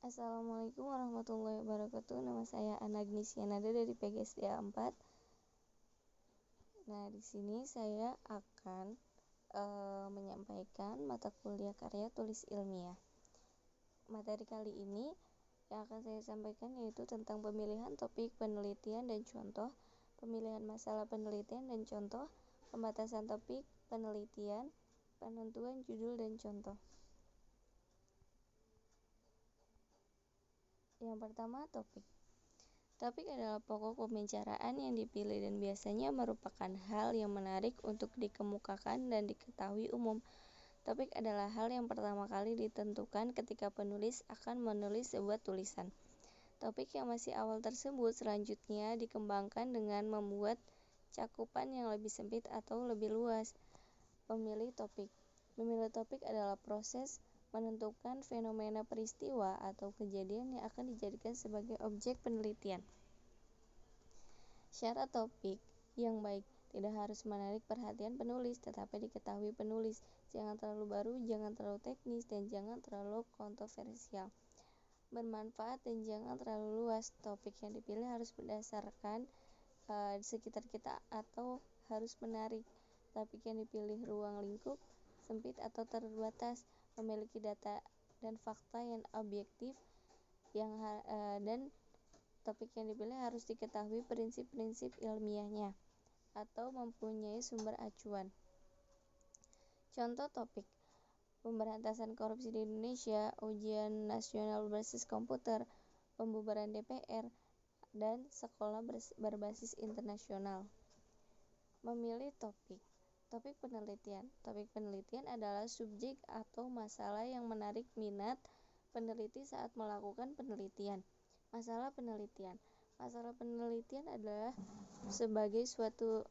Assalamualaikum warahmatullahi wabarakatuh. Nama saya Anagnisyanada dari PGSDA 4. Nah, di sini saya akan menyampaikan mata kuliah karya tulis ilmiah. Materi kali ini yang akan saya sampaikan yaitu tentang pemilihan topik penelitian dan contoh, pemilihan masalah penelitian dan contoh, pembatasan topik penelitian, penentuan judul dan contoh. Yang pertama, topik. Topik adalah pokok pembicaraan yang dipilih dan biasanya merupakan hal yang menarik untuk dikemukakan dan diketahui umum. Topik adalah hal yang pertama kali ditentukan ketika penulis akan menulis sebuah tulisan. Topik yang masih awal tersebut selanjutnya dikembangkan dengan membuat cakupan yang lebih sempit atau lebih luas. Memilih topik. Memilih topik adalah proses menentukan fenomena peristiwa atau kejadian yang akan dijadikan sebagai objek penelitian. Syarat topik yang baik tidak harus menarik perhatian penulis, tetapi diketahui penulis. Jangan terlalu baru, jangan terlalu teknis, dan jangan terlalu kontroversial. Bermanfaat dan jangan terlalu luas. Topik yang dipilih harus berdasarkan sekitar kita atau harus menarik. Topik yang dipilih ruang lingkup sempit atau terbatas, memiliki data dan fakta yang objektif, dan topik yang dipilih harus diketahui prinsip-prinsip ilmiahnya atau mempunyai sumber acuan. Contoh topik: pemberantasan korupsi di Indonesia, ujian nasional berbasis komputer, pembubaran DPR, dan sekolah berbasis internasional. Memilih topik. Topik penelitian. Topik penelitian adalah subjek atau masalah yang menarik minat peneliti saat melakukan penelitian. Masalah penelitian. Masalah penelitian adalah sebagai suatu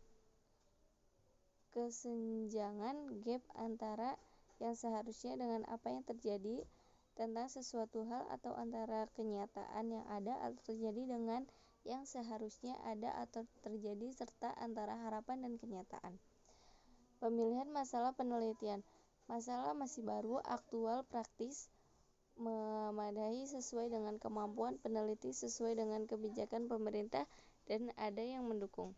kesenjangan gap antara yang seharusnya dengan apa yang terjadi tentang sesuatu hal, atau antara kenyataan yang ada atau terjadi dengan yang seharusnya ada atau terjadi, serta antara harapan dan kenyataan. Pemilihan masalah penelitian. Masalah masih baru, aktual, praktis, memadai, sesuai dengan kemampuan peneliti, sesuai dengan kebijakan pemerintah, dan ada yang mendukung.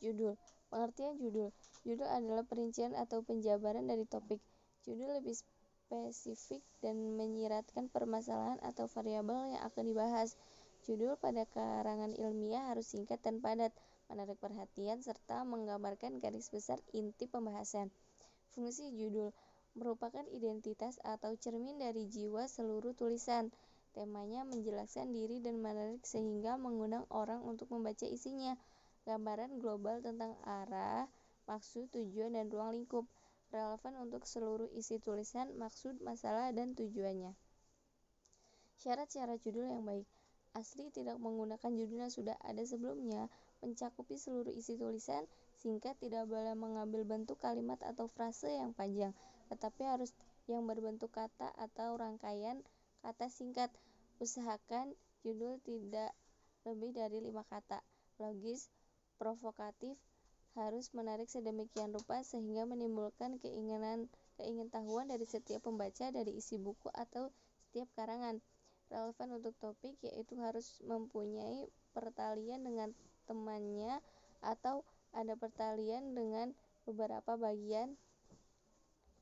Judul. Pengertian judul. Judul adalah perincian atau penjabaran dari topik. Judul lebih spesifik dan menyiratkan permasalahan atau variabel yang akan dibahas. Judul pada karangan ilmiah harus singkat dan padat, menarik perhatian, serta menggambarkan garis besar inti pembahasan. Fungsi judul merupakan identitas atau cermin dari jiwa seluruh tulisan. Temanya menjelaskan diri dan menarik sehingga mengundang orang untuk membaca isinya. Gambaran global tentang arah, maksud, tujuan, dan ruang lingkup. Relevan untuk seluruh isi tulisan, maksud, masalah, dan tujuannya. Syarat-syarat judul yang baik. Asli, tidak menggunakan judul yang sudah ada sebelumnya. Mencakupi seluruh isi tulisan. Singkat, tidak boleh mengambil bentuk kalimat atau frase yang panjang, tetapi harus yang berbentuk kata atau rangkaian kata singkat. Usahakan judul tidak lebih dari 5 kata. Logis, provokatif, harus menarik sedemikian rupa sehingga menimbulkan keingintahuan dari setiap pembaca dari isi buku atau setiap karangan. Relevan untuk topik, yaitu harus mempunyai pertalian dengan temannya atau ada pertalian dengan beberapa bagian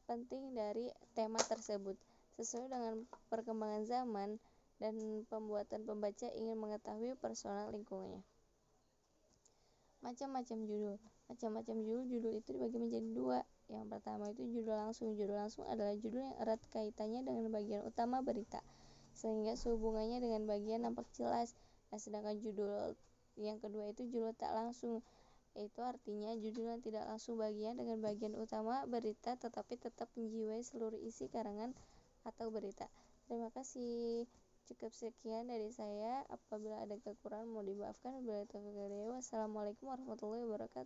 penting dari tema tersebut, sesuai dengan perkembangan zaman dan pembuatan pembaca ingin mengetahui personal lingkungannya. Macam-macam judul. Macam-macam judul itu dibagi menjadi 2. Yang pertama itu judul langsung. Judul langsung adalah judul yang erat kaitannya dengan bagian utama berita, sehingga sehubungannya dengan bagian nampak jelas. Nah, sedangkan judul yang kedua itu judul tak langsung, yaitu artinya judul yang tidak langsung bagian dengan bagian utama berita, tetapi tetap menjiwai seluruh isi karangan atau berita. Terima kasih. Cukup sekian dari saya. Apabila ada kekurangan mohon dimaafkan. Wassalamualaikum warahmatullahi wabarakatuh.